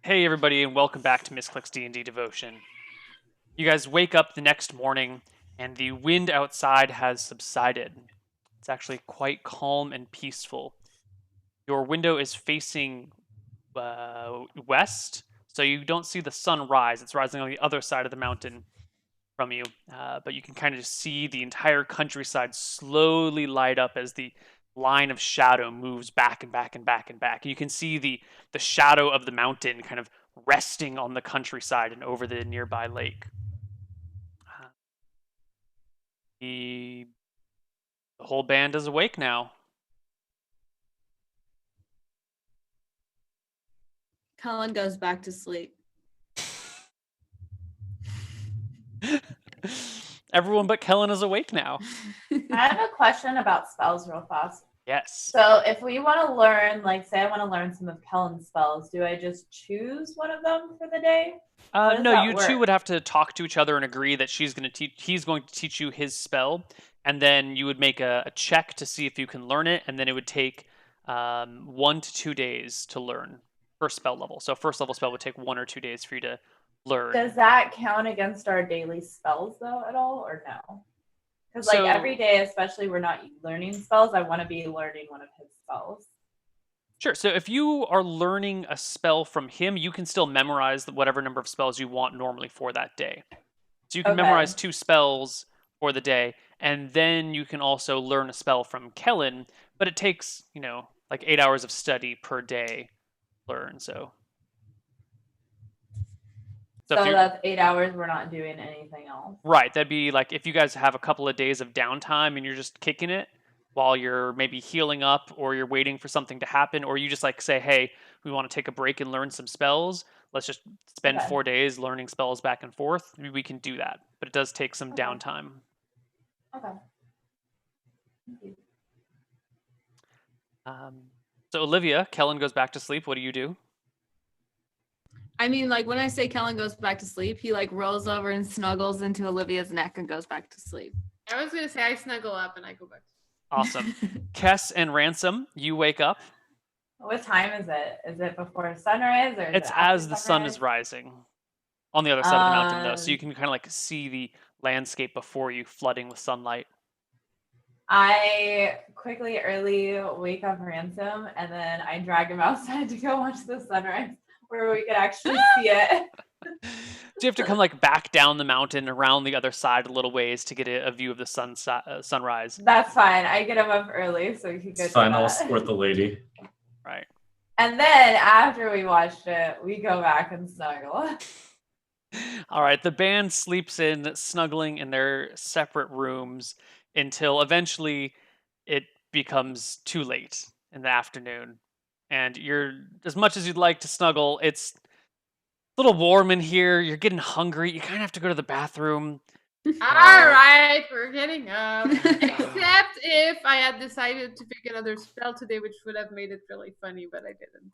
Hey everybody, and welcome back to Misscliks D&D Devotion. You guys wake up the next morning, and the wind outside has subsided. It's actually quite calm and peaceful. Your window is facing west, so you don't see the sun rise. It's rising on the other side of the mountain from you, but you can kind of see the entire countryside slowly light up as the line of shadow moves back and back and back and back. And you can see the shadow of the mountain kind of resting on the countryside and over the nearby lake. Uh, The, the whole band is awake now. Colin goes back to sleep. Everyone but Kellen is awake now. I have a question about spells real fast. Yes. So if we want to learn, like say I want to learn some of Kellen's spells, do I just choose one of them for the day? No, you two would have to talk to each other and agree that he's going to teach you his spell, and then you would make a check to see if you can learn it, and then it would take 1 to 2 days to learn per spell level. So first level spell would take 1 or 2 days for you to learn. Does that count against our daily spells though at all, or no? Because So- every day, especially we're not learning spells, I want to be learning one of his spells. Sure. So if you are learning a spell from him, you can still memorize whatever number of spells you want normally for that day. So you can Okay. memorize 2 spells for the day, and then you can also learn a spell from Kellen, but it takes, like 8 hours of study per day to learn. So So that's 8 hours. We're not doing anything else. Right, that'd be like if you guys have a couple of days of downtime and you're just kicking it while you're maybe healing up or you're waiting for something to happen, or you just like say, hey, we want to take a break and learn some spells. Let's just spend Okay. 4 days learning spells back and forth. We can do that, but it does take some Okay. downtime. Okay. Thank you. So Olivia, Kellen goes back to sleep. What do you do? I mean, like when I say Kellen goes back to sleep, he like rolls over and snuggles into Olivia's neck and goes back to sleep. I was gonna say I snuggle up and I go back. Awesome. Kess and Ransom, you wake up. What time is it? Is it before sunrise or is It's it after as the sun sunrise? is rising on the other side of the mountain, though, so you can kind of like see the landscape before you flooding with sunlight. I quickly early wake up Ransom and then I drag him outside to go watch the sunrise where we could actually see it. So you have to come like back down the mountain around the other side a little ways to get a view of the sunrise. That's fine. I get him up early so we can go It's do fine, I'll that. support the lady. Right. And then after we watched it, we go back and snuggle. All right. The band sleeps in, snuggling in their separate rooms until eventually it becomes too late in the afternoon. And you're, as much as you'd like to snuggle, it's a little warm in here. You're getting hungry. You kind of have to go to the bathroom. All right, we're getting up. Except if I had decided to pick another spell today, which would have made it really funny, but I didn't.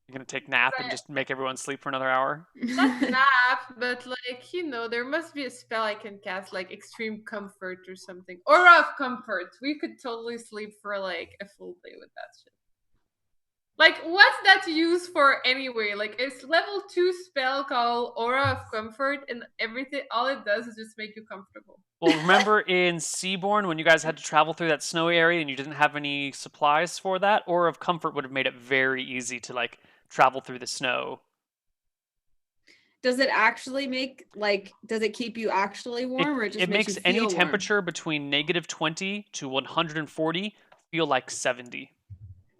You're going to take a nap and just make everyone sleep for another hour? Not nap, but there must be a spell I can cast, like Extreme Comfort or something. Aura of Comfort. We could totally sleep for like a full day with that shit. Like, what's that used for anyway? Like, it's level 2 spell called Aura of Comfort, and everything, all it does is just make you comfortable. Well, remember in Seaborn when you guys had to travel through that snowy area and you didn't have any supplies for that? Aura of Comfort would have made it very easy to like travel through the snow. Does it actually make does it keep you actually warm, or it just makes you any feel warm? temperature between -20 to 140 feel like 70.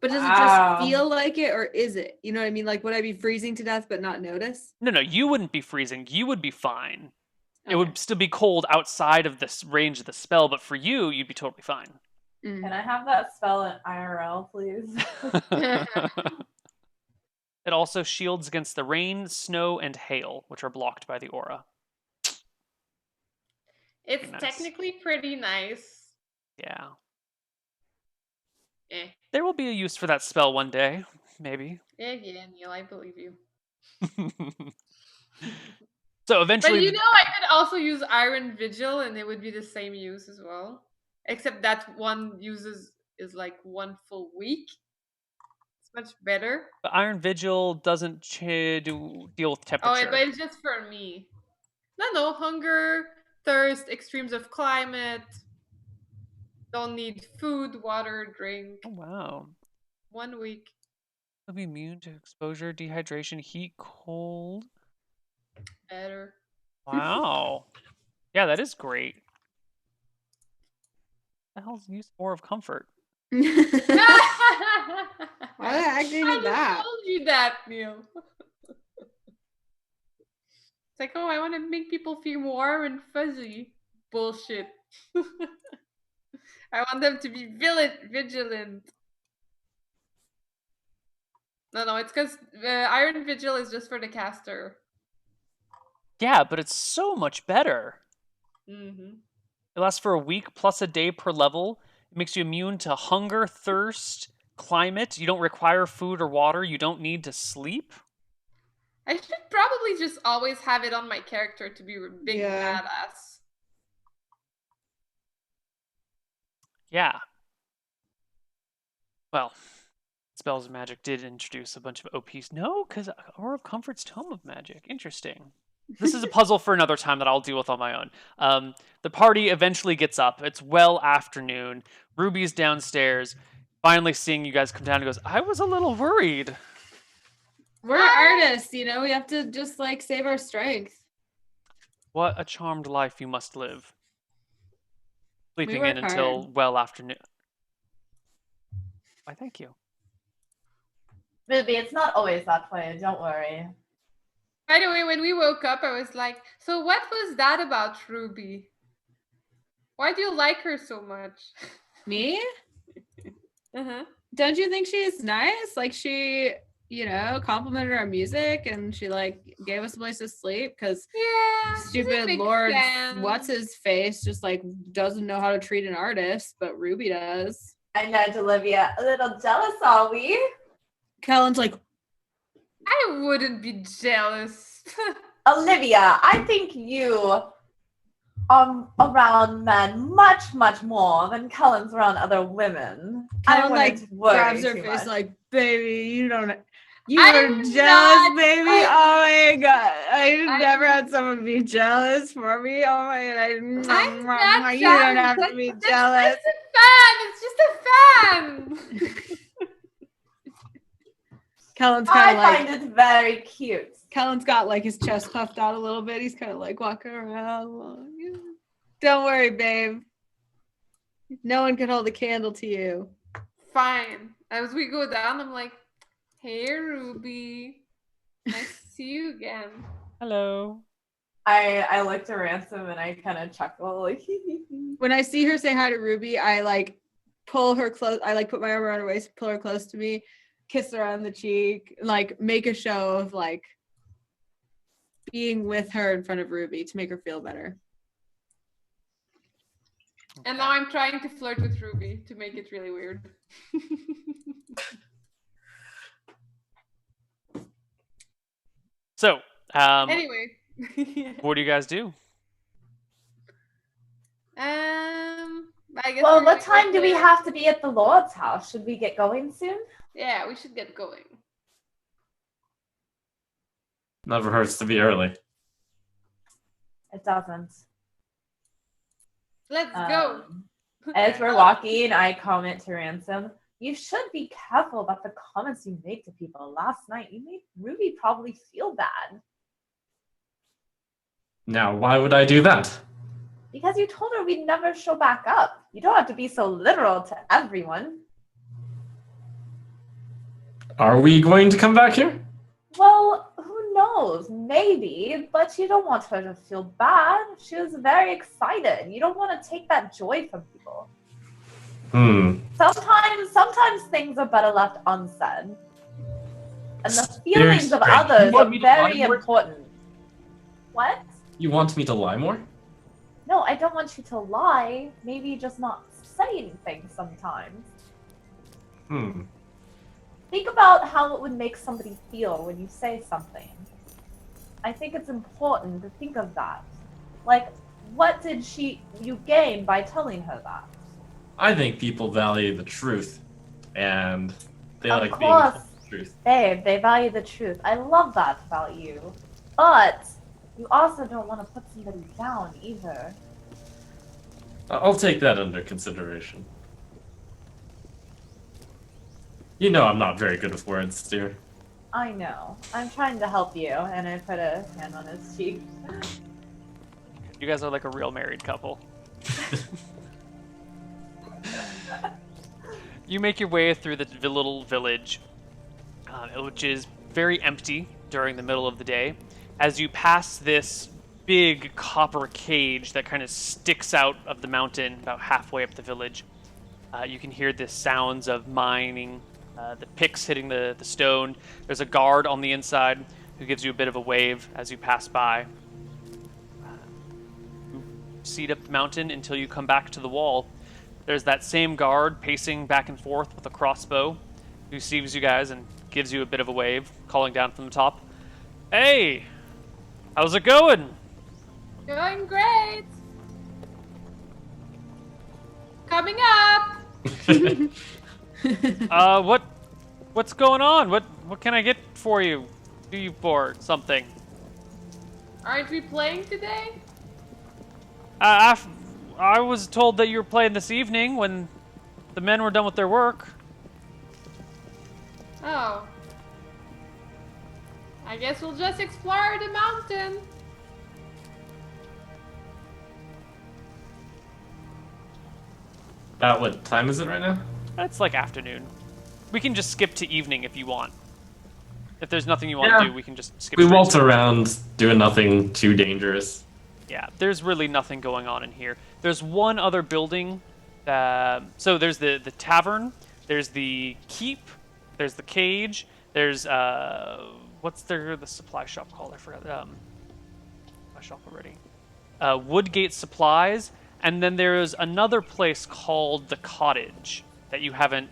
But does it Wow. just feel like it, or is it? You know what I mean? Like, would I be freezing to death but not notice? No, you wouldn't be freezing. You would be fine. Okay. It would still be cold outside of this range of the spell, but for you, you'd be totally fine. Can I have that spell in IRL, please? It also shields against the rain, snow, and hail, which are blocked by the aura. It's Nice. technically pretty nice. Yeah. Eh. There will be a use for that spell one day, maybe. Yeah, Neil, I believe you. So But eventually, I could also use Iron Vigil, and it would be the same use as well. Except that one is like 1 full week. Much better. The Iron Vigil doesn't deal with Oh, temperature. but it's just for me. No, hunger, thirst, extremes of climate. Don't need food, water, drink. Oh, wow. 1 week. Will be immune to exposure, dehydration, heat, cold. Better. Wow. Yeah, that is great. The hell's use 4 of comfort? Why the heck do you I do that? told you that, Neil. It's like, oh, I want to make people feel warm and fuzzy. Bullshit. I want them to be vigilant. No, it's because Iron Vigil is just for the caster. Yeah, but it's so much better. Mm-hmm. It lasts for a week plus a day per level. It makes you immune to hunger, thirst, climate. You don't require food or water. You don't need to sleep. I should probably just always have it on my character to be a big Yeah. badass. Yeah. Well, Spells of Magic did introduce a bunch of OPs. No, because Aura of Comfort's Tome of Magic. Interesting. This is a puzzle for another time that I'll deal with on my own. The party eventually gets up. It's well afternoon. Ruby's downstairs, finally seeing you guys come down and goes, I was a little worried. We're artists, you know, we have to just like save our strength. What a charmed life you must live. Sleeping work in until hard. well afternoon. Why, thank you. Ruby, it's not always that way. Don't worry. By the way, when we woke up, I was like, so what was that about Ruby? Why do you like her so much? Me? Uh-huh. Don't you think she's nice? Like she, you know, complimented our music and she like gave us a place to sleep because Yeah. stupid Lord what's his face just like doesn't know how to treat an artist, but Ruby does. I know, Olivia. A little jealous, are we? Kellen's like, I wouldn't be jealous. Olivia, I think you are around men much, much more than Kellen's around other women. I Kellen like wouldn't worry grabs her too face much. like, baby, you don't. You I'm were jealous, not- baby. Oh my god, I never had someone be jealous for me. Oh my god, I'm not you don't jealous. have to be That's jealous. just a fan. It's just a fan. Kellen's kind I of like, find it very cute. Kellen's got like his chest puffed out a little bit. He's kind of like walking around. Don't worry, babe. No one can hold a candle to you. Fine. As we go down, I'm like, hey, Ruby. Nice to see you again. Hello. I looked at Ransom and I kind of chuckle like When I see her say hi to Ruby, I like pull her close. I like put my arm around her waist, pull her close to me, kiss her on the cheek, like make a show of like being with her in front of Ruby to make her feel better. And now I'm trying to flirt with Ruby to make it really weird. So, Anyway. what do you guys do? I guess Well, we're what gonna time go do we to- have to be at the Lord's house? Should we get going soon? Yeah, we should get going. Never hurts to be early. It doesn't. Let's go. As we're walking, I comment to Ransom, you should be careful about the comments you make to people. Last night, you made Ruby probably feel bad. Now, why would I do that? Because you told her we'd never show back up. You don't have to be so literal to everyone. Are we going to come back here? Well, who knows? Maybe, but you don't want her to feel bad. She was very excited. You don't want to take that joy from people. Sometimes things are better left unsaid. And the feelings of Great. others You want are me to lie very more? important. What? You want me to lie more? No, I don't want you to lie. Maybe just not say anything sometimes. Think about how it would make somebody feel when you say something. I think it's important to think of that. Like, what did you gain by telling her that? I think people value the truth, and They Of like course. being truth. Babe, they value the truth. I love that about you. But you also don't want to put somebody down either. I'll take that under consideration. You know I'm not very good with words, dear. I know. I'm trying to help you, and I put a hand on his cheek. You guys are like a real married couple. You make your way through the little village, which is very empty during the middle of the day. As you pass this big copper cage that kind of sticks out of the mountain about halfway up the village, you can hear the sounds of mining, the picks hitting the stone. There's a guard on the inside who gives you a bit of a wave as you pass by. You proceed up the mountain until you come back to the wall. There's that same guard pacing back and forth with a crossbow who sees you guys and gives you a bit of a wave, calling down from the top. Hey! How's it going? Going great. Coming up. What's going on? What can I get for you? Do you for something? Aren't we playing today? I was told that you were playing this evening when the men were done with their work. Oh. I guess we'll just explore the mountain. What time is it right now? It's like afternoon. We can just skip to evening if you want. If there's nothing you want to do, we can just skip. We straight waltz to it. around doing nothing too dangerous. Yeah, there's really nothing going on in here. There's one other building. So there's the tavern. There's the keep. There's the cage. There's what's the supply shop called? I forgot. Supply shop already. Woodgate Supplies, and then there's another place called the Cottage that you haven't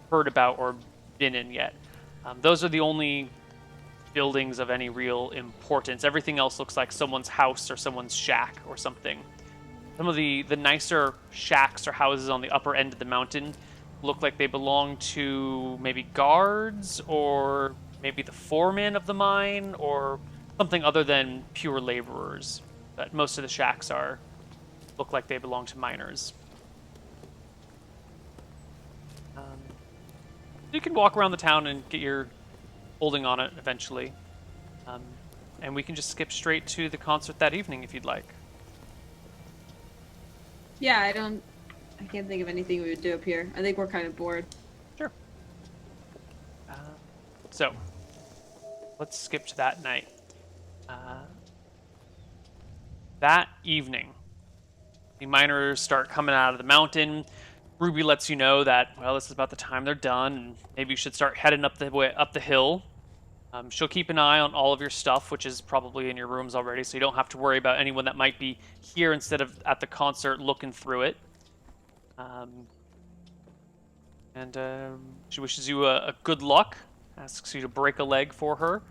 heard about or been in yet. Those are the only buildings of any real importance. Everything else looks like someone's house or someone's shack or something. Some of the nicer shacks or houses on the upper end of the mountain look like they belong to maybe guards or maybe the foreman of the mine or something other than pure laborers. But most of the shacks look like they belong to miners. You can walk around the town and get your holding on it eventually. And we can just skip straight to the concert that evening if you'd like. Yeah, I can't think of anything we would do up here. I think we're kind of bored. Sure. So, let's skip to that night. That evening, the miners start coming out of the mountain. Ruby lets you know that, well, this is about the time they're done, and maybe you should start heading up the hill. She'll keep an eye on all of your stuff, which is probably in your rooms already, so you don't have to worry about anyone that might be here instead of at the concert looking through it. She wishes you a good luck, asks you to break a leg for her,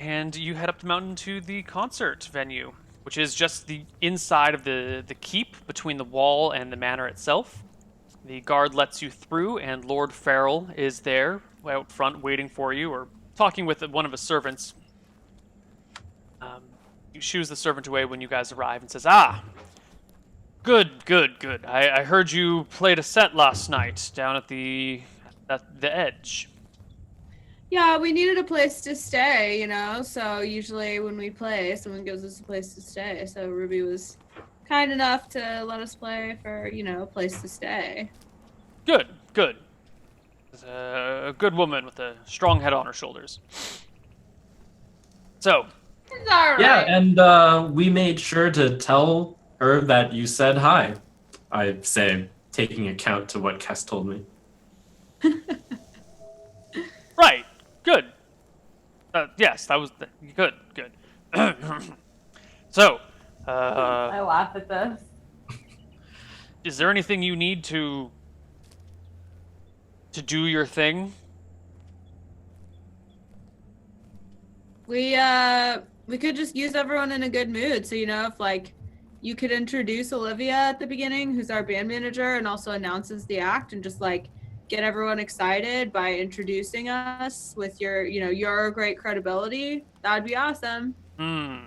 and you head up the mountain to the concert venue, which is just the inside of the keep between the wall and the manor itself. The guard lets you through, and Lord Farrell is there out front waiting for you, or talking with one of his servants. He shoos the servant away when you guys arrive and says, good. I heard you played a set last night down at the Edge. Yeah, we needed a place to stay, so usually when we play, someone gives us a place to stay. So Ruby was kind enough to let us play for, a place to stay. Good. A good woman with a strong head on her shoulders. So. It's alright. Yeah, and we made sure to tell her that you said hi. I say, taking account to what Cass told me. Right. Good. Yes, that was good. So, I laugh at this. is there anything you need to do your thing? We could just use everyone in a good mood. So, if you could introduce Olivia at the beginning, who's our band manager and also announces the act, and just get everyone excited by introducing us with your great credibility, that'd be awesome. I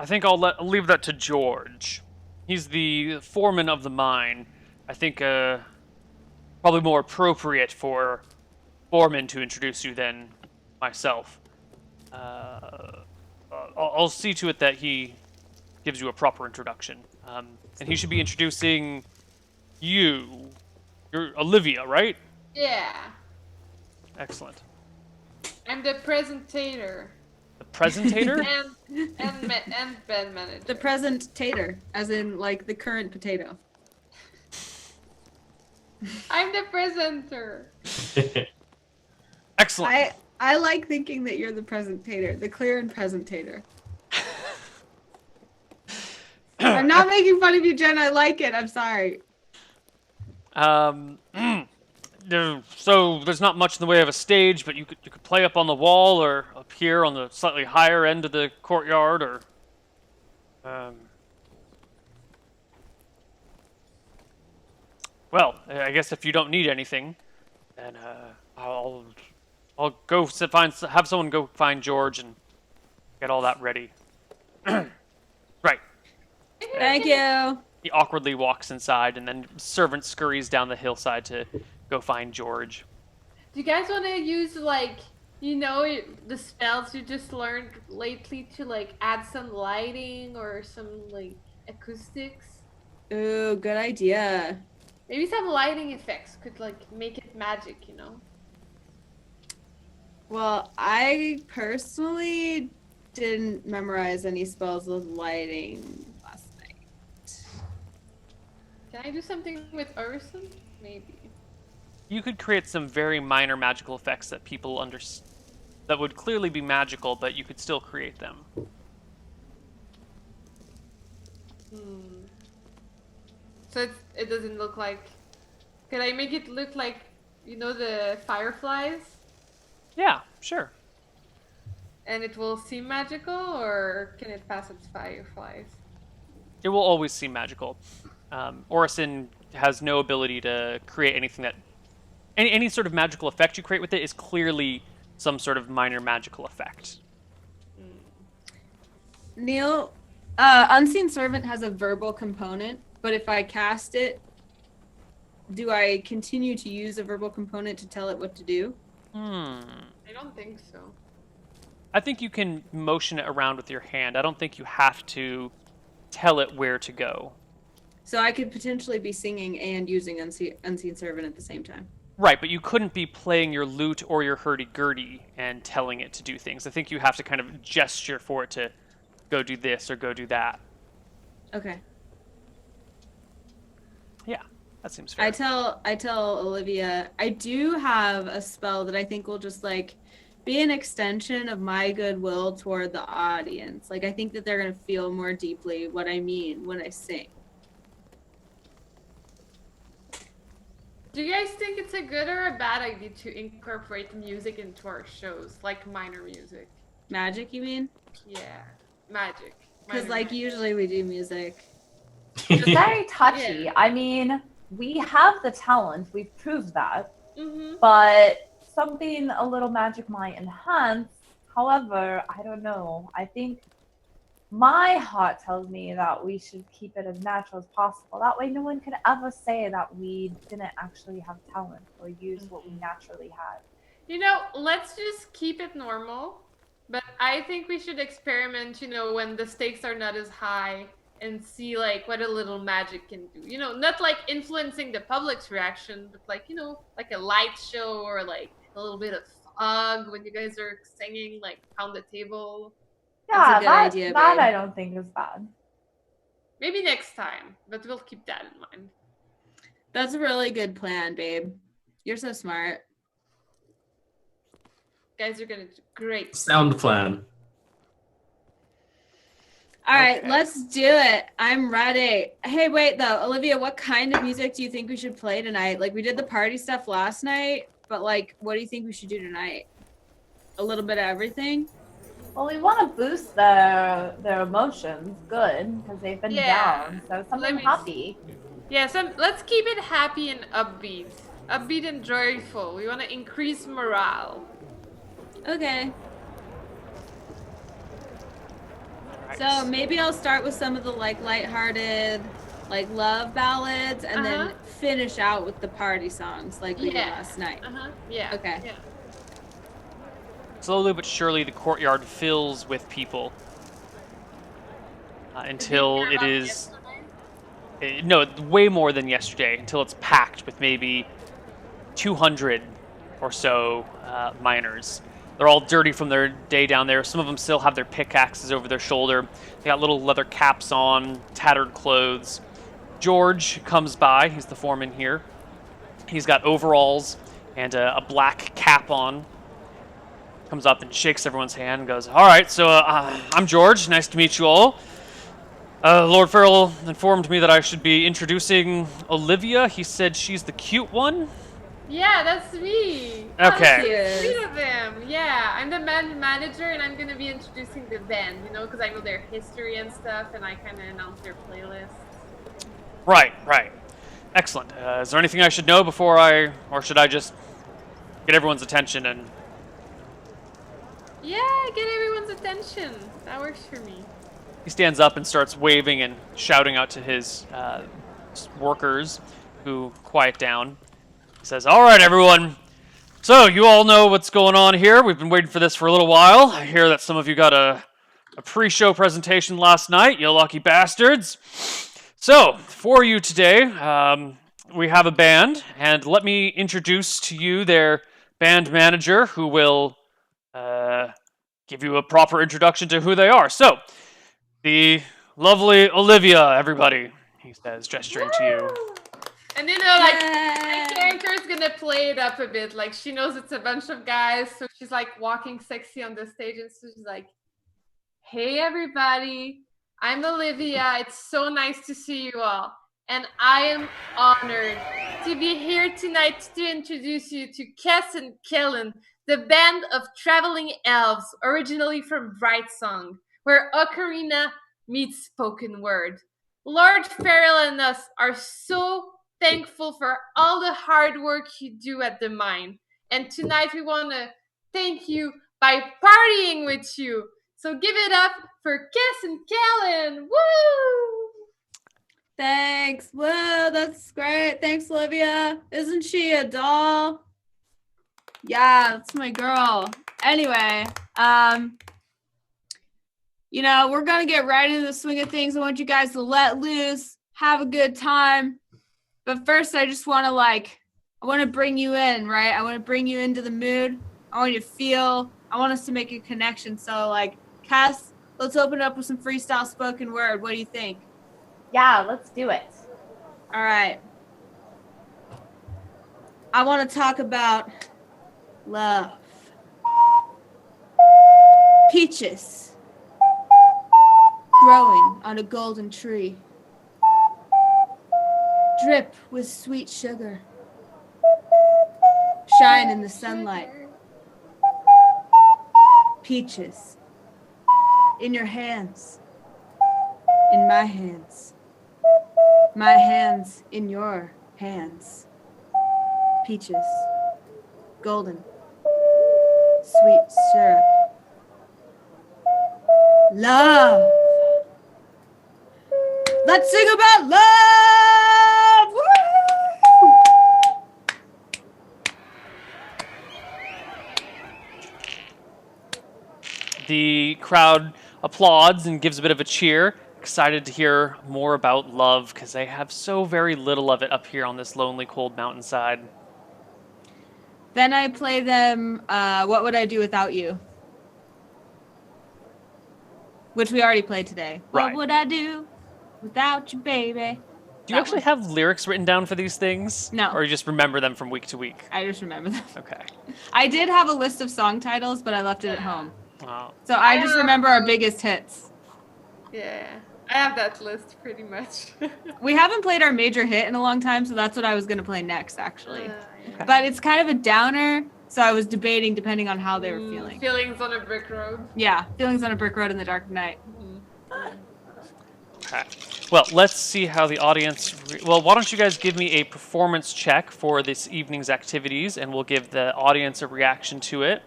think I'll leave that to George. He's the foreman of the mine. I think probably more appropriate for foreman to introduce you than myself. I'll see to it that he gives you a proper introduction. And he should be introducing you. You're Olivia, right? Yeah. Excellent. I'm the presentator. The presentator? and band manager. The present tater, as in like the current potato. I'm the presenter. Excellent. I like thinking that you're the presentator, the clear and presentator. I'm not making fun of you, Jen. I like it. I'm sorry. So there's not much in the way of a stage, but you could play up on the wall or up here on the slightly higher end of the courtyard, or well, I guess if you don't need anything, then I'll go have someone go find George and get all that ready. Right. Thank you. He awkwardly walks inside, and then servant scurries down the hillside to go find George. Do you guys want to use like, the spells you just learned lately to like add some lighting or some like acoustics? Ooh, good idea. Maybe some lighting effects could like make it magic, Well, I personally didn't memorize any spells with lighting last night. Can I do something with Urson? Maybe. You could create some very minor magical effects that people that would clearly be magical, but you could still create them. So it doesn't look like... Could I make it look like, the fireflies? Yeah, sure. And it will seem magical, or can it pass its fireflies? It will always seem magical. Orison has no ability to create anything that... Any sort of magical effect you create with it is clearly some sort of minor magical effect. Neil, Unseen Servant has a verbal component, but if I cast it, do I continue to use a verbal component to tell it what to do? I don't think so. I think you can motion it around with your hand. I don't think you have to tell it where to go. So I could potentially be singing and using Unseen Servant at the same time. Right, but you couldn't be playing your lute or your hurdy-gurdy and telling it to do things. I think you have to kind of gesture for it to go do this or go do that. Okay. Yeah, that seems fair. I tell Olivia, I do have a spell that I think will just like be an extension of my goodwill toward the audience. Like I think that they're going to feel more deeply what I mean when I sing. Do you guys think it's a good or a bad idea to incorporate music into our shows, like minor music? Magic, you mean? Yeah, magic. Because like usually we do music. It's very touchy. Yeah. I mean, we have the talent. We've proved that. Mm-hmm. But something a little magic might enhance. However, I don't know. I think my heart tells me that we should keep it as natural as possible. That way no one can ever say that we didn't actually have talent or use what we naturally had. Let's just keep it normal. But I think we should experiment, when the stakes are not as high and see like what a little magic can do. Not like influencing the public's reaction, but like, like a light show or like a little bit of fog when you guys are singing, like pound the table. That's a Yeah, good idea, that babe. I don't think is bad. Maybe next time, but we'll keep that in mind. That's a really good plan, babe. You're so smart. Guys are gonna do great. Sound plan. All right, Okay. let's do it. I'm ready. Hey, wait though, Olivia, what kind of music do you think we should play tonight? Like we did the party stuff last night, but like what do you think we should do tonight? A little bit of everything? Well, we want to boost their emotions, good, because they've been Yeah. down. So something Let me- happy. Yeah, so let's keep it happy and upbeat. Upbeat and joyful. We want to increase morale. Okay. Alright. So maybe I'll start with some of the like lighthearted, like love ballads, and then finish out with the party songs like we did last night. Yeah. Okay. Yeah. Slowly but surely, the courtyard fills with people until it is no, way more than yesterday. Until it's packed with maybe 200 or so miners. They're all dirty from their day down there. Some of them still have their pickaxes over their shoulder. They got little leather caps on, tattered clothes. George comes by. He's the foreman here. He's got overalls and a black cap on. Comes up and shakes everyone's hand and goes, "All right, so I'm George. Nice to meet you all. Lord Farrell informed me that I should be introducing Olivia. He said she's the cute one." Yeah, that's me. Okay. Three of them. Yeah, I'm the band manager, and I'm gonna be introducing the band. You know, because I know their history and stuff, and I kind of announce their playlists. Right. Excellent. Is there anything I should know before or should I just get everyone's attention and... Yeah, get everyone's attention. That works for me. He stands up and starts waving and shouting out to his workers, who quiet down. He says, "All right, everyone. So, you all know what's going on here. We've been waiting for this for a little while. I hear that some of you got a pre-show presentation last night, you lucky bastards. So, for you today, we have a band, and let me introduce to you their band manager, who will give you a proper introduction to who they are. So, the lovely Olivia, everybody," he says, gesturing to you. And you know, like, my character's gonna play it up a bit. Like, she knows it's a bunch of guys, so she's like walking sexy on the stage, and so she's like, "Hey, everybody, I'm Olivia. It's so nice to see you all. And I am honored to be here tonight to introduce you to Cass and Kellen, the band of traveling elves, originally from Brightsong, where ocarina meets spoken word. Lord Farrell and us are so thankful for all the hard work you do at the mine. And tonight we want to thank you by partying with you. So give it up for Cass and Kellen. Woo! Thanks. Whoa, that's great. Thanks, Olivia. Isn't she a doll? Yeah, that's my girl. Anyway, we're gonna get right into the swing of things. I want you guys to let loose, have a good time. But first, I just want to I want to bring you in, right? I want to bring you into the mood. I want you to feel. I want us to make a connection. So, Cass, let's open up with some freestyle spoken word. What do you think? Yeah, let's do it. All right. I want to talk about love. Peaches growing on a golden tree. Drip with sweet sugar. Shine in the sunlight. Peaches in your hands. In my hands. My hands in your hands. Peaches. Golden. Sweet syrup. Love. Let's sing about love. Woo! The crowd applauds and gives a bit of a cheer, excited to hear more about love, because they have so very little of it up here on this lonely, cold mountainside. Then I play them, What Would I Do Without You? Which we already played today. Right. What would I do without you, baby? Do you actually have lyrics written down for these things? No. Or you just remember them from week to week? I just remember them. Okay. I did have a list of song titles, but I left it at home. Oh. So I just remember our biggest hits. Yeah, I have that list pretty much. We haven't played our major hit in a long time, so that's what I was going to play next, actually. Okay. But it's kind of a downer, so I was debating depending on how they were feeling. Feelings on a brick road. Yeah, Feelings on a Brick Road in the Dark of Night. Okay. Well, let's see how the audience. Well, why don't you guys give me a performance check for this evening's activities, and we'll give the audience a reaction to it.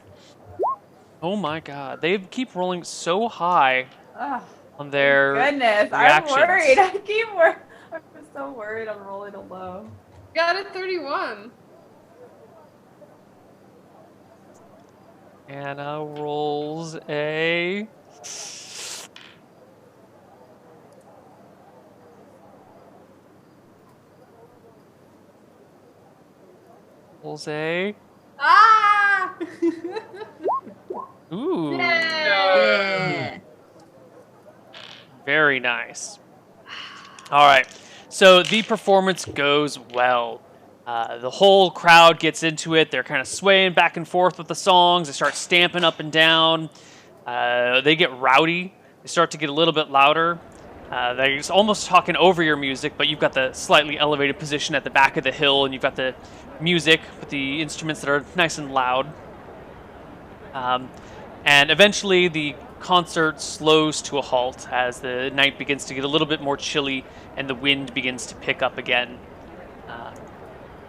Oh my God, they keep rolling so high Ugh, on thank their goodness. reactions. I'm worried. I'm so worried I'm rolling a low. Got a 31. Anna rolls a. Rolls a. Ah! Ooh. Yay! Yeah. Very nice. All right. So the performance goes well. The whole crowd gets into it. They're kind of swaying back and forth with the songs. They start stamping up and down. They get rowdy. They start to get a little bit louder. They're just almost talking over your music, but you've got the slightly elevated position at the back of the hill, and you've got the music with the instruments that are nice and loud. And eventually the concert slows to a halt as the night begins to get a little bit more chilly and the wind begins to pick up again.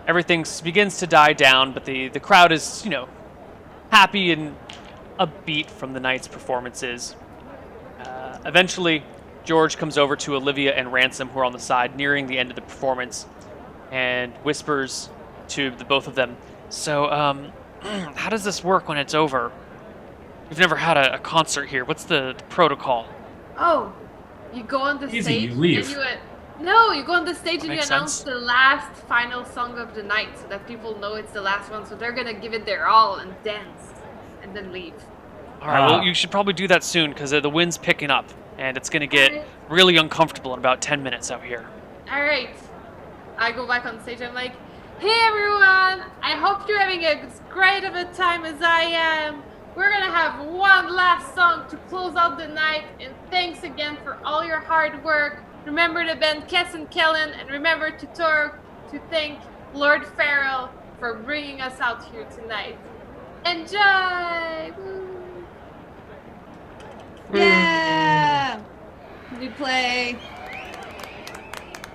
Everything begins to die down, but the crowd is, happy and upbeat from the night's performances. Eventually, George comes over to Olivia and Ransom, who are on the side, nearing the end of the performance, and whispers to the both of them, "So, how does this work when it's over? We've never had a concert here. What's the protocol?" Oh, you go on the Easy, stage you leave. and you go on the stage and you Makes announce sense. the last final song of the night so that people know it's the last one. So they're gonna give it their all and dance, and then leave. All right, well, you should probably do that soon because the wind's picking up, and it's going to get really uncomfortable in about 10 minutes out here. All right, I go back on stage. I'm like, "Hey everyone! I hope you're having as great of a time as I am. We're gonna have one last song to close out the night, and thanks again for all your hard work. Remember the band Kess and Kellen, and remember to thank Lord Farrell for bringing us out here tonight. Enjoy!" Woo. Yeah. We play.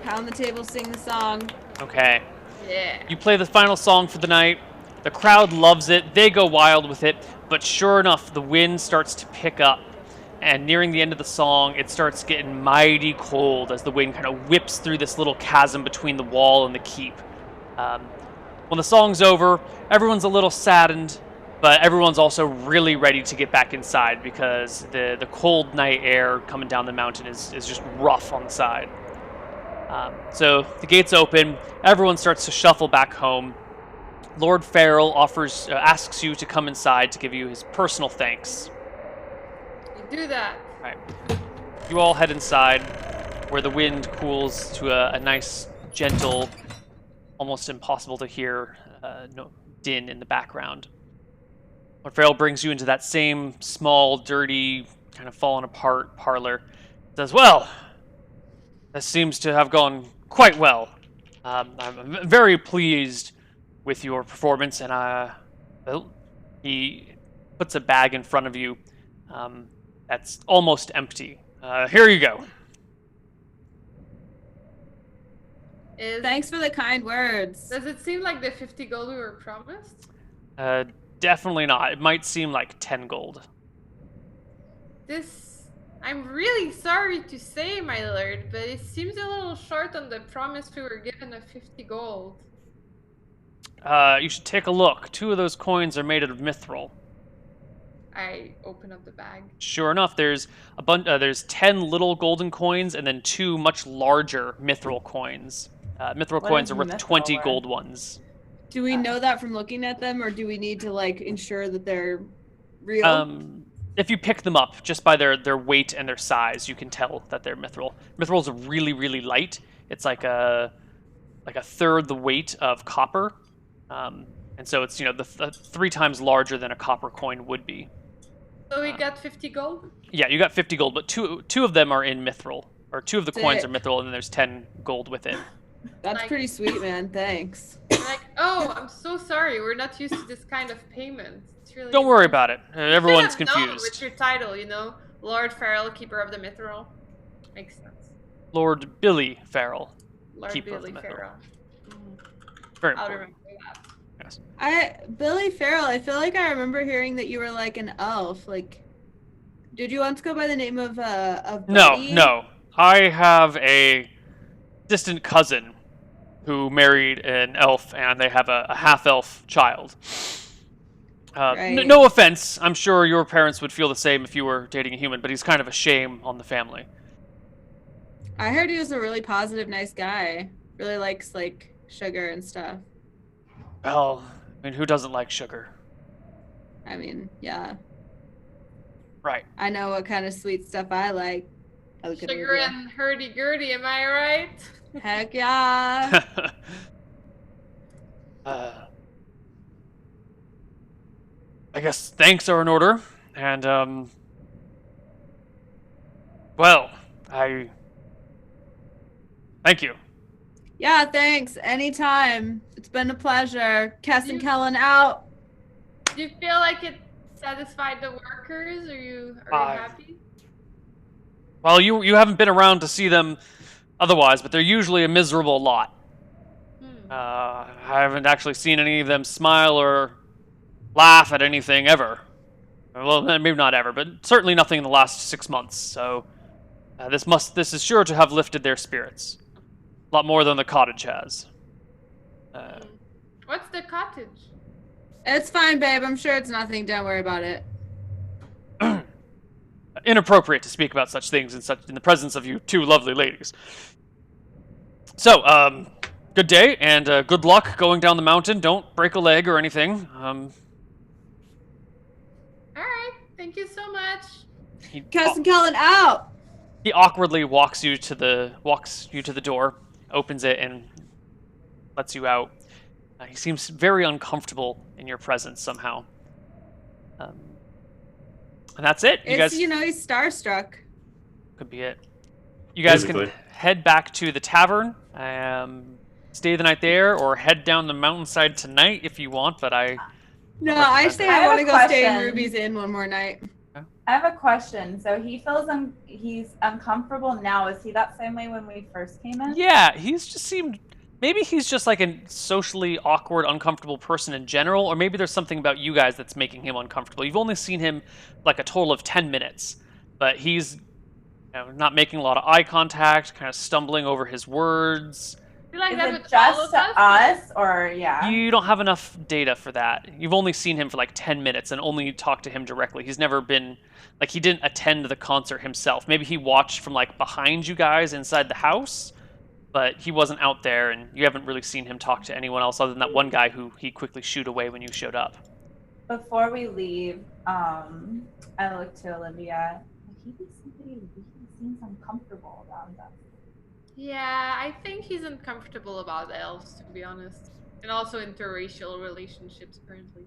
Pound the table, sing the song. Okay. Yeah. You play the final song for the night. The crowd loves it. They go wild with it. But sure enough, the wind starts to pick up. And nearing the end of the song, it starts getting mighty cold as the wind kind of whips through this little chasm between the wall and the keep. When the song's over, everyone's a little saddened, but everyone's also really ready to get back inside because the cold night air coming down the mountain is just rough on the side. So the gates open, everyone starts to shuffle back home. Lord Farrell asks you to come inside to give you his personal thanks. You do that. All right. You all head inside where the wind cools to a nice, gentle, almost impossible to hear din in the background. Lord Farrell brings you into that same small, dirty, kind of fallen apart parlor. Says, "Well, this seems to have gone quite well. I'm very pleased with your performance, and well," he puts a bag in front of you that's almost empty. Here you go. Thanks for the kind words. Does it seem like the 50 gold we were promised? Definitely not. It might seem like 10 gold. I'm really sorry to say, my lord, but it seems a little short on the promise we were given of 50 gold. You should take a look. 2 of those coins are made out of mithril. I open up the bag. Sure enough, there's there's 10 little golden coins and then 2 much larger mithril coins. Mithril What coins is are worth mithril 20 worth? gold ones. Do we know that from looking at them, or do we need to ensure that they're real? If you pick them up just by their weight and their size, you can tell that they're mithril. Mithril is really, really light. It's like a third the weight of copper, and so it's 3 times larger than a copper coin would be. So we got 50 gold? Yeah, you got 50 gold, but two of them are in mithril, or 2 of the coins are Sick. mithril, and then there's 10 gold with it. That's like- pretty sweet, man. Thanks. Like, oh, I'm so sorry. We're not used to this kind of payment. It's really Don't worry about it. You Everyone's should have known with confused. your title, Lord Farrell, Keeper of the Mithril. Makes sense. Lord Billy Farrell, Lord keeper of Billy the Mithril. Farrell. Mhm. Very I'll important. remember that. Yes. Billy Farrell, I feel like I remember hearing that you were like an elf. Like, did you once go by the name of Buddy? No. I have a distant cousin who married an elf, and they have a half-elf child. Right. No offense. I'm sure your parents would feel the same if you were dating a human, but he's kind of a shame on the family. I heard he was a really positive, nice guy. Really likes like sugar and stuff. Well, I mean, who doesn't like sugar? I mean, yeah. Right. I know what kind of sweet stuff I like. I look at Sugar Olivia. and hurdy-gurdy, am I right? Heck yeah. I guess thanks are in order, and well, thank you. Yeah, thanks. Anytime. It's been a pleasure. Cass and You- Kellen out. Do you feel like it satisfied the workers? Are you happy? Well, you haven't been around to see them otherwise, but they're usually a miserable lot. I haven't actually seen any of them smile or laugh at anything ever. Well, maybe not ever, but certainly nothing in the last 6 months. So this is sure to have lifted their spirits, a lot more than the cottage has. What's the cottage? It's fine, babe. I'm sure it's nothing. Don't worry about it. Inappropriate to speak about such things in the presence of you two lovely ladies. So, good day and good luck going down the mountain. Don't break a leg or anything. All right. Thank you so much. Cass and Kellen out. He awkwardly walks you to the door, opens it, and lets you out. He seems very uncomfortable in your presence somehow. And that's it. You guys, He's starstruck. could be it. You guys Basically. can head back to the tavern, stay the night there, or head down the mountainside tonight if you want. But No, I say I I have want a to go stay in question. Ruby's Inn one more night. I have a question. So he feels he's uncomfortable now. Is he that same way when we first came in? yeah, maybe he's just like a socially awkward, uncomfortable person in general, or maybe there's something about you guys that's making him uncomfortable. You've only seen him like a total of 10 minutes, but he's not making a lot of eye contact, kind of stumbling over his words. I feel like Is that it with all just of to us, or yeah? You don't have enough data for that. You've only seen him for like 10 minutes and only talked to him directly. He's never been, like, he didn't attend the concert himself. Maybe he watched from like behind you guys inside the house, but he wasn't out there, and you haven't really seen him talk to anyone else other than that one guy who he quickly shooed away when you showed up. Before we leave, I look to Olivia. He seems uncomfortable around us. Yeah, I think he's uncomfortable about elves, to be honest. And also interracial relationships, apparently.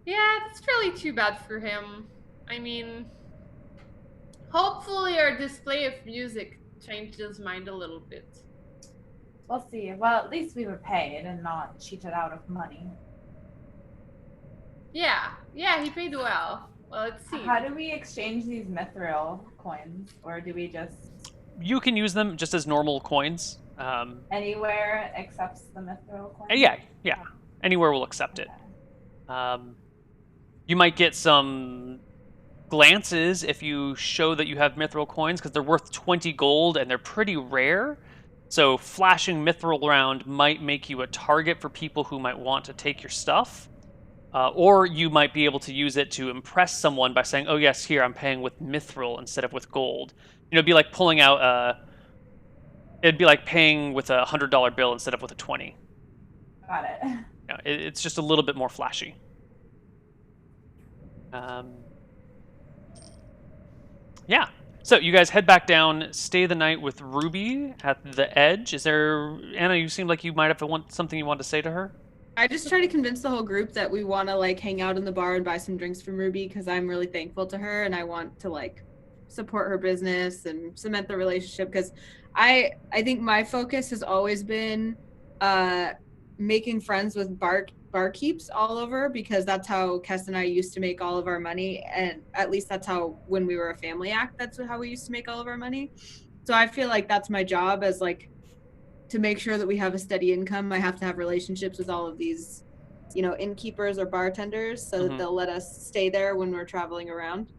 Yeah, that's really too bad for him. I mean, hopefully our display of music changed his mind a little bit. We'll see. Well, at least we were paid and not cheated out of money. Yeah, he paid well. Well, let's see. How do we exchange these mithril coins, or do we just You can use them just as normal coins. anywhere accepts the mithril coin? Yeah. Anywhere will accept it. You might get some glances if you show that you have mithril coins, because they're worth 20 gold and they're pretty rare. So flashing mithril around might make you a target for people who might want to take your stuff. Or you might be able to use it to impress someone by saying, oh yes, here, I'm paying with mithril instead of with gold. It'd be like pulling out it'd be like paying with a $100 bill instead of with a 20. Got it. It's just a little bit more flashy. Yeah. So you guys head back down, stay the night with Ruby at the Edge. Is there, Anna? You seem like you might have something you want to say to her. I just try to convince the whole group that we want to like hang out in the bar and buy some drinks from Ruby because I'm really thankful to her and I want to like support her business and cement the relationship because I think my focus has always been making friends with barkeeps all over because that's how Kes and I used to make all of our money, and at least that's how when we were a family act, that's how we used to make all of our money. So I feel like that's my job as like to make sure that we have a steady income. I have to have relationships with all of these, innkeepers or bartenders so that they'll let us stay there when we're traveling around.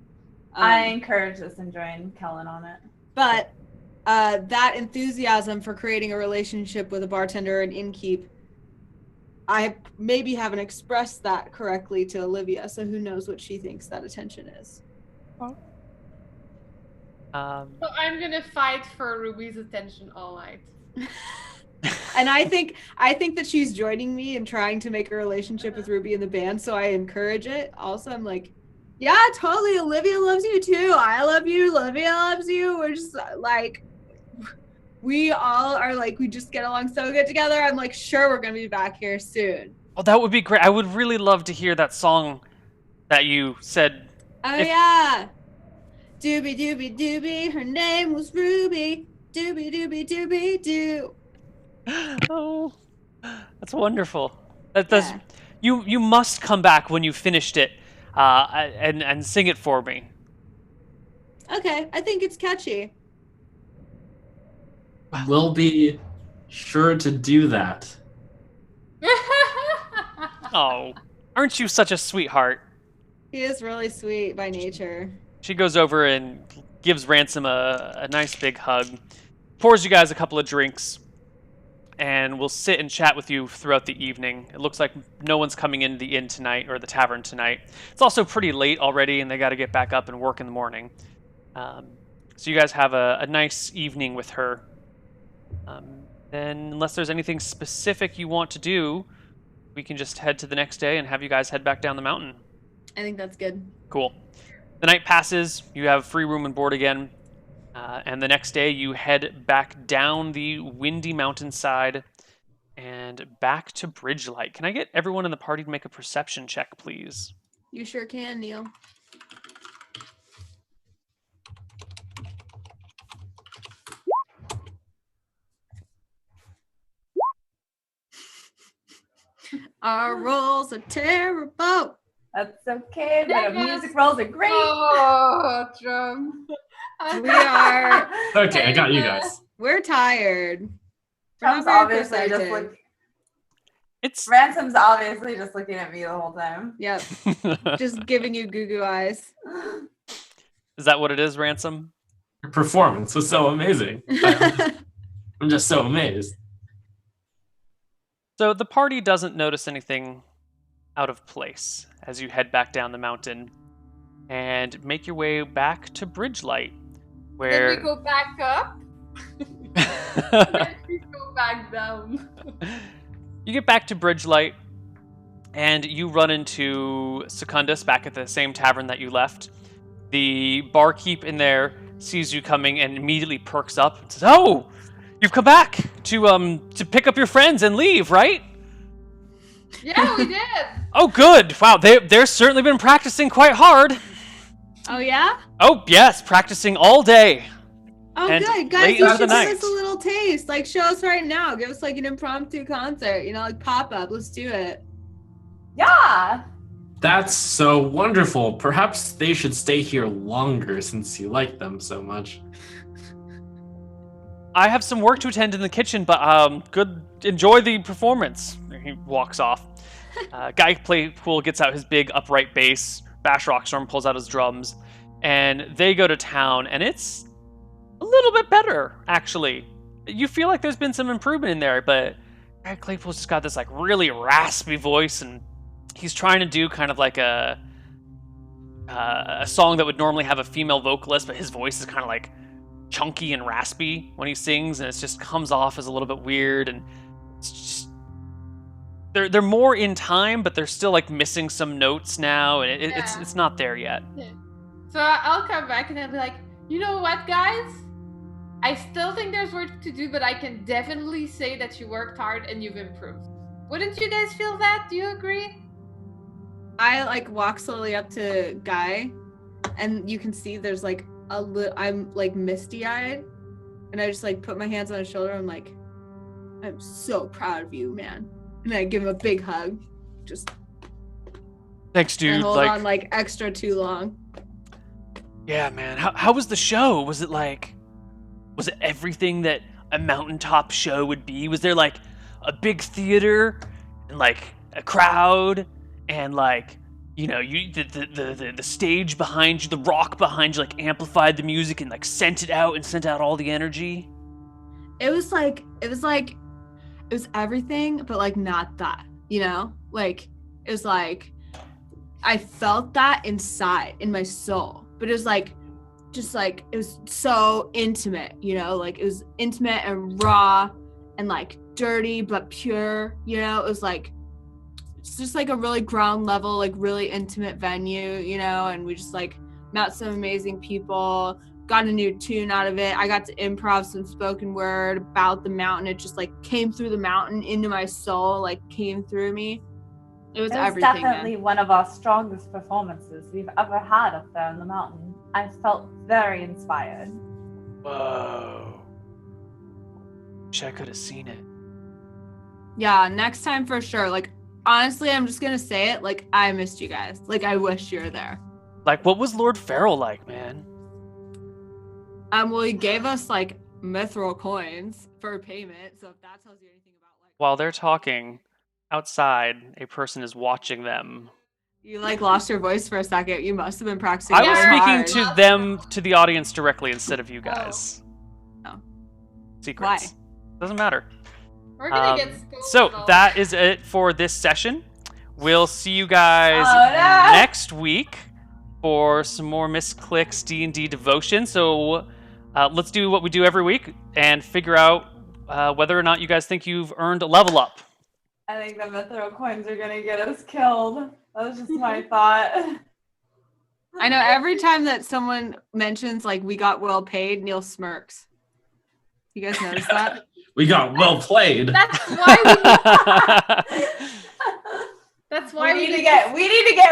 I encourage this and join Kellen on it. But that enthusiasm for creating a relationship with a bartender and innkeep, I maybe haven't expressed that correctly to Olivia, so who knows what she thinks that attention is. So I'm gonna fight for Ruby's attention all night. And I think that she's joining me in trying to make a relationship with Ruby in the band, so I encourage it. Also, I'm like, yeah, totally. Olivia loves you too. I love you. Olivia loves you. We're just like, we all are like, we just get along so good together. I'm like, sure, we're gonna be back here soon. Oh, that would be great. I would really love to hear that song that you said. Oh yeah. Doobie doobie doobie. Her name was Ruby. Doobie doobie doobie doo. Oh, that's wonderful. That's you must come back when you finished it, and sing it for me. Okay, I think it's catchy. We'll be sure to do that. Oh, aren't you such a sweetheart? He is really sweet by nature. She goes over and gives Ransom a nice big hug, pours you guys a couple of drinks, and we'll sit and chat with you throughout the evening. It looks like no one's coming into the inn tonight, or the tavern tonight. It's also pretty late already, and they got to get back up and work in the morning. So you guys have a nice evening with her. Then, unless there's anything specific you want to do, we can just head to the next day and have you guys head back down the mountain. I think that's good. Cool. The night passes, you have free room and board again, and the next day you head back down the windy mountainside and back to Bridgelight. Can I get everyone in the party to make a perception check, please? You sure can, Neil. Our rolls are terrible. That's okay, but music rolls are great. Oh, drum. We are. Okay, I got you guys. We're tired. Ransom's obviously just looking at me the whole time. Yep. Just giving you goo eyes. Is that what it is, Ransom? Your performance was so amazing. I'm just so amazed. So the party doesn't notice anything out of place as you head back down the mountain and make your way back to Bridgelight, where Then we go back up. Then we go back down. You get back to Bridgelight and you run into Secundus back at the same tavern that you left. The barkeep in there sees you coming and immediately perks up and says, "Oh, you've come back to pick up your friends and leave, right?" Yeah, we did. Oh, good. Wow, they're certainly been practicing quite hard. Oh, yeah? Oh, yes, practicing all day. Oh, And good. Guys, late you into should the give night. us a little taste. Like, show us right now. Give us, like, an impromptu concert. Like, pop-up. Let's do it. Yeah. That's so wonderful. Perhaps they should stay here longer since you like them so much. I have some work to attend in the kitchen, but good. Enjoy the performance. He walks off. Guy Playpool gets out his big upright bass. Bash Rockstorm pulls out his drums, and they go to town. And it's a little bit better, actually. You feel like there's been some improvement in there, but Guy Claypool's just got this like really raspy voice, and he's trying to do kind of like a song that would normally have a female vocalist, but his voice is kind of like chunky and raspy when he sings, and it just comes off as a little bit weird, and it's just they're more in time, but they're still like missing some notes now, and it's not there yet. So I'll come back and I'll be like, you know what, guys? I still think there's work to do, but I can definitely say that you worked hard and you've improved. Wouldn't you guys feel that? Do you agree? I, like, walk slowly up to Guy, and you can see there's, like, I'm, like, misty-eyed, and I just, like, put my hands on his shoulder. I'm like, I'm so proud of you, man. And I give him a big hug. just Thanks, I dude. hold Like, on like extra too long. yeah, man. How was the show? Was it everything that a mountaintop show would be? Was there like a big theater and like a crowd and like the stage behind you, the rock behind you, like amplified the music and like sent it out and sent out all the energy? It was everything, but like not that, like it was like I felt that inside in my soul, but it was like just like it was so intimate, like it was intimate and raw and like dirty but pure, it was like it's just like a really ground level, like really intimate venue, and we just like met some amazing people, got a new tune out of it. I got to improv some spoken word about the mountain. It just like came through the mountain into my soul, like came through me. It was everything. Definitely one of our strongest performances we've ever had up there on the mountain. I felt very inspired. Whoa. Wish I could have seen it. Yeah, next time for sure. Like, honestly, I'm just gonna say it. Like, I missed you guys. Like, I wish you were there. Like, what was Lord Farrell like, man? Well, he gave us like mithril coins for payment. So if that tells you anything about like While they're talking, outside, a person is watching them. you like lost your voice for a second. You must have been practicing. I was very speaking hard. to them, to the audience directly instead of you guys. Oh. Secrets. Why? Doesn't matter. We're gonna get So stolen. that is it for this session. We'll see you guys Oh, no. next week for some more Misscliks D&D devotion. So let's do what we do every week and figure out whether or not you guys think you've earned a level up. I think the mithril coins are gonna get us killed. That was just my thought. I know every time that someone mentions like we got well paid, Neil smirks. You guys notice that? We got well played. That's why that's why we need to get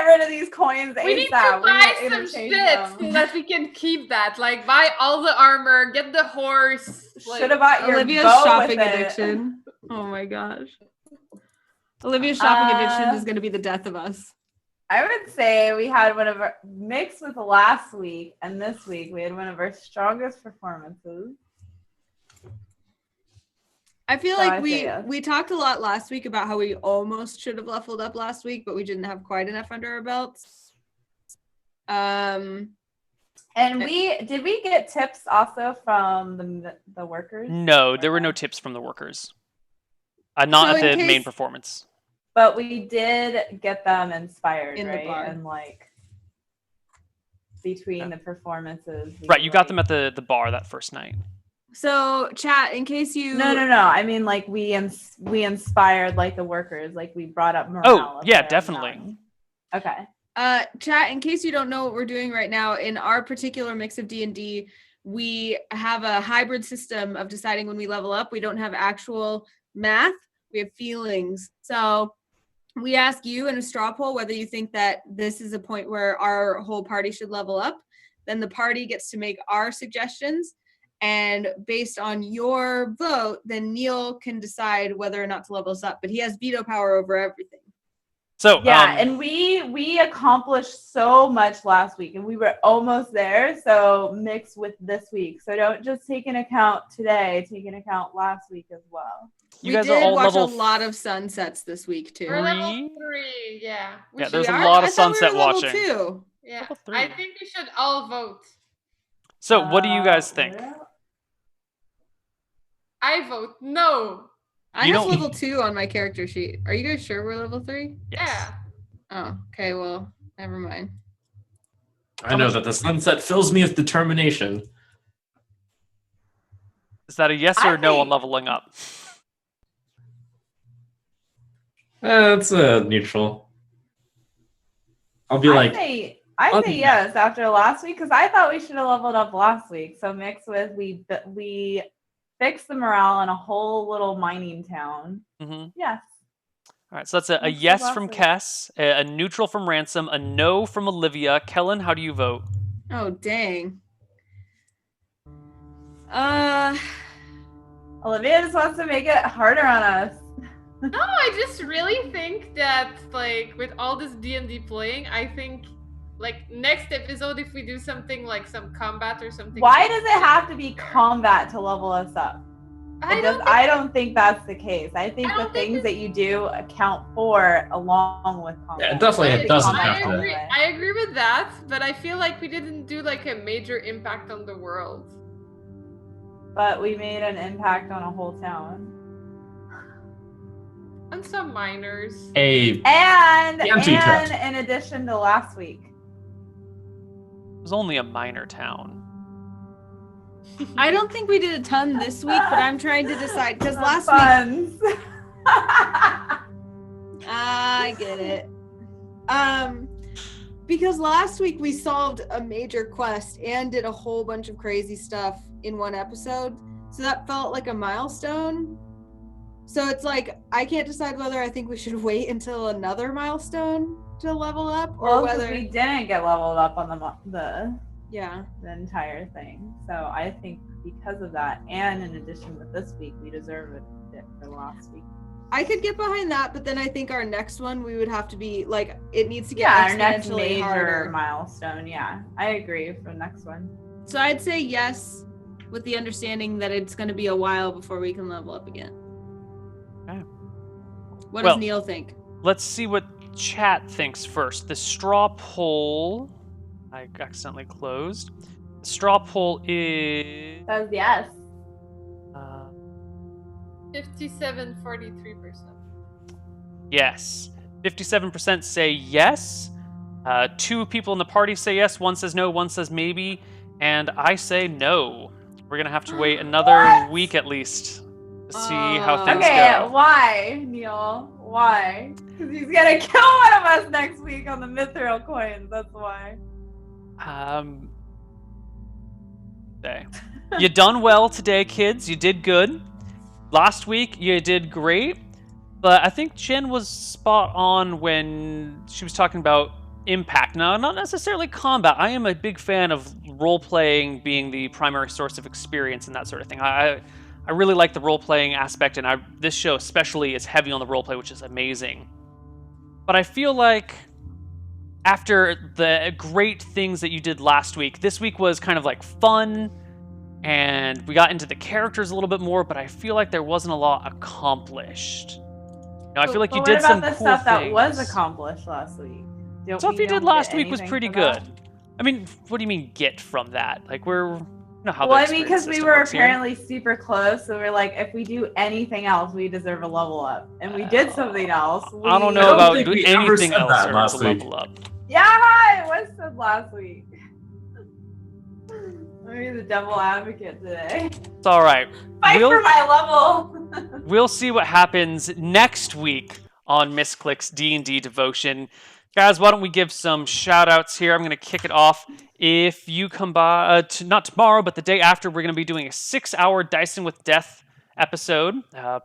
rid of these coins ASAP. we need to buy some interchange shit so them. that we can keep that. Like, buy all the armor, get the horse. Like, Should have bought your Olivia's bow shopping with it. addiction. Oh my gosh. Olivia's shopping addiction is going to be the death of us. I would say we had one of our mixed with last week and this week. We had one of our strongest performances. I feel So like I say yes. we talked a lot last week about how we almost should have leveled up last week, but we didn't have quite enough under our belts. And did we get tips also from the workers? No, there were no tips from the workers. Not So at the in main case- performance. But we did get them inspired, In the right? bar. And like between the performances. we Right, you were, got like- them at the bar that first night. So chat, in case you No. I mean, like we inspired like the workers. Like we brought up morale. Oh, up yeah, there on the definitely. mountain. Okay. chat, in case you don't know what we're doing right now, in our particular mix of D&D, we have a hybrid system of deciding when we level up. We don't have actual math, we have feelings. So we ask you in a straw poll whether you think that this is a point where our whole party should level up. Then the party gets to make our suggestions. And based on your vote, then Neil can decide whether or not to level us up. But he has veto power over everything. So Yeah, and we accomplished so much last week, and we were almost there. So mixed with this week, so don't just take into account today. Take into account last week as well. you We guys did are all watch level a lot of sunsets this week too. we're level 3? 3, yeah. We Yeah, should- there's a We are? lot of I thought we sunset were level watching. 2. Yeah, level 3. I think we should all vote. So what do you guys think? I vote no. I You have don't- level 2 on my character sheet. Are you guys sure we're level 3? Yes. Yeah. Oh, okay. Well, never mind. I know that the sunset fills me with determination. Is that a yes I or no on think- leveling up? It's neutral. I'll be like, I say yes after last week because I thought we should have leveled up last week. So mixed with we fixed the morale in a whole little mining town. Mm-hmm. Yes. All right, so that's a Let's do yes last from week. Kess, a neutral from Ransom, a no from Olivia. Kellen, how do you vote? Oh, dang. Olivia just wants to make it harder on us. No, I just really think that like with all this D&D playing, I think like next episode if we do something like some combat or something. Why does it have to be combat to level us up? I don't think that's the case. I think the things that you do account for along with combat. Yeah, it definitely doesn't have to. I agree with that, but I feel like we didn't do like a major impact on the world. But we made an impact on a whole town. And some minors. And in addition to last week. It was only a minor town. I don't think we did a ton this week, but I'm trying to decide because last week. I get it. Because last week we solved a major quest and did a whole bunch of crazy stuff in one episode, so that felt like a milestone. So it's like I can't decide whether I think we should wait until another milestone to level up, or whether we didn't get leveled up on the entire thing. So I think because of that, and in addition with this week, we deserve it for last week. I could get behind that, but then I think our next one we would have to be like it needs to get our next exponentially major harder. milestone. Yeah, I agree for the next one. So I'd say yes, with the understanding that it's going to be a while before we can level up again. Okay. What does Neil think? Let's see what chat thinks first. The straw poll, I accidentally closed. The straw poll is... Says yes. 57-43%. Yes. 57% say yes. 2 people in the party say yes. 1 says no. 1 says maybe. And I say no. We're going to have to wait another week at least to see how things go. Okay, why, Neil? Why? Because he's going to kill one of us next week on the Mithril coins. That's why. Okay. You done well today, kids. You did good. Last week, you did great. But I think Jen was spot on when she was talking about impact. Now, not necessarily combat. I am a big fan of role-playing being the primary source of experience and that sort of thing. I really like the role-playing aspect, and this show especially is heavy on the role-play, which is amazing. But I feel like after the great things that you did last week, this week was kind of like fun, and we got into the characters a little bit more, but I feel like there wasn't a lot accomplished. I feel like you did some cool things. What about the stuff that was accomplished last week? Stuff you did last week was pretty good. I mean, what do you mean get from that? Like because we were apparently super close, so we're like, if we do anything else, we deserve a level up, and we did something else. I don't know about doing anything else to level up. Yeah, it was said last week. I'm the devil advocate today. It's all right. Fight for my level. We'll see what happens next week on Misscliks D&D Devotion. Guys, why don't we give some shout-outs here? I'm going to kick it off. If you come by, not tomorrow, but the day after, we're going to be doing a 6-hour Dicing with Death episode.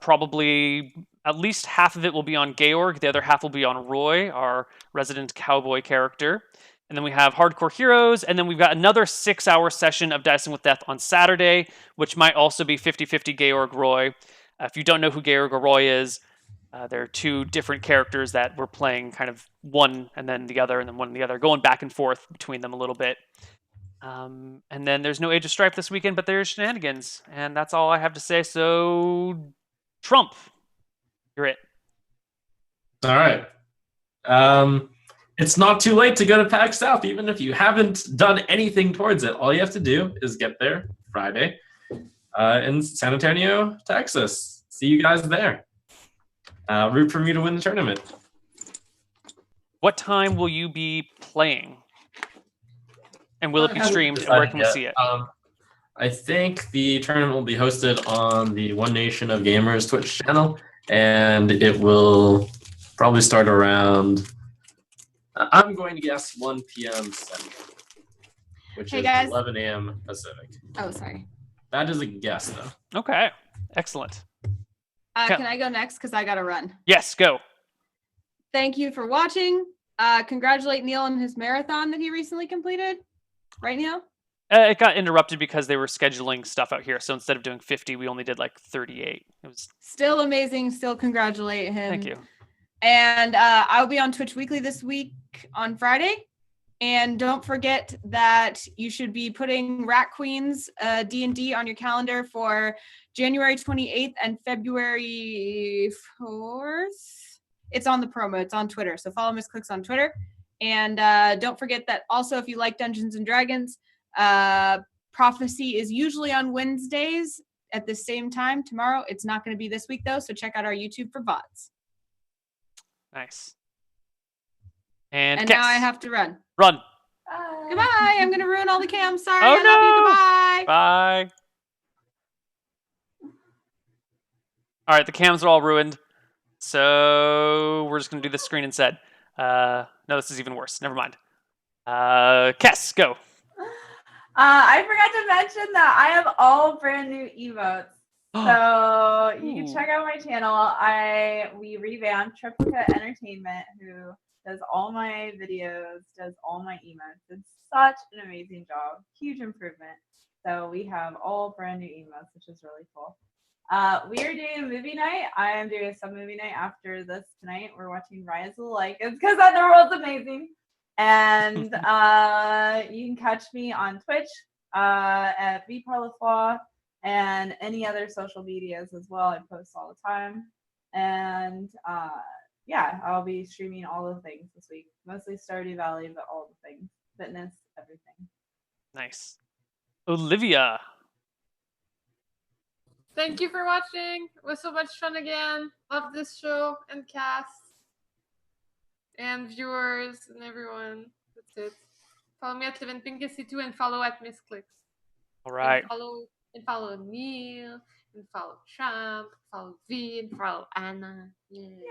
Probably at least half of it will be on Georg. The other half will be on Roy, our resident cowboy character. And then we have Hardcore Heroes, and then we've got another 6-hour session of Dicing with Death on Saturday, which might also be 50-50 Georg Roy. If you don't know who Georg or Roy is, there are 2 different characters that we're playing, kind of one and then the other, and then one and the other, going back and forth between them a little bit. And then there's no Age of Strife this weekend, but there's shenanigans, and that's all I have to say. So, Trump, you're it. All right. It's not too late to go to PAX South, even if you haven't done anything towards it. All you have to do is get there Friday in San Antonio, Texas. See you guys there. Root for me to win the tournament. What time will you be playing? And will it be streamed? And where can we see it? I think the tournament will be hosted on the One Nation of Gamers Twitch channel, and it will probably start around, I'm going to guess 1 p.m. Central, which is 11 a.m. Pacific. Oh, sorry. That is a guess, though. Okay. Excellent. Can I go next? Because I got to run. Yes, go. Thank you for watching. Congratulate Neil on his marathon that he recently completed. Right, Neil? It got interrupted because they were scheduling stuff out here. So instead of doing 50, we only did like 38. It was Still amazing. Still congratulate him. Thank you. And I'll be on Twitch Weekly this week on Friday. And don't forget that you should be putting Rat Queens D&D on your calendar for January 28th and February 4th. It's on the promo. It's on Twitter. So follow Misscliks on Twitter. And don't forget that also, if you like Dungeons & Dragons, Prophecy is usually on Wednesdays at the same time tomorrow. It's not going to be this week, though. So check out our YouTube for VODs. Nice. And And Cass. now I have to run. Run. Goodbye. I'm going to ruin all the cams. Sorry. Oh, I love you. Goodbye. Bye. All right, the cams are all ruined. So we're just going to do this screen instead. No, this is even worse. Never mind. Cass, go. I forgot to mention that I have all brand new emotes. So you can check out my channel. We revamped Triplicate Entertainment, who does all my videos, does all my emotes. It's such an amazing job. Huge improvement. So we have all brand new emotes, which is really cool. We are doing a movie night. I am doing a sub movie night after this tonight. We're watching Rise of the Lycans because that world's amazing. And you can catch me on Twitch at vparlaflois and any other social medias as well. I post all the time. And yeah, I'll be streaming all the things this week. Mostly Stardew Valley, but all the things. Fitness, everything. Nice. Olivia. Thank you for watching. It was so much fun again. Love this show and cast. And viewers and everyone. That's it. Follow me at LevinPinkSC2 and follow at Misscliks. All right. And follow Neil. And follow Trump. Follow V. And follow Anna. Yay!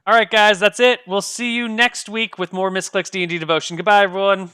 All right, guys, that's it. We'll see you next week with more Misscliks D&D Devotion. Goodbye, everyone.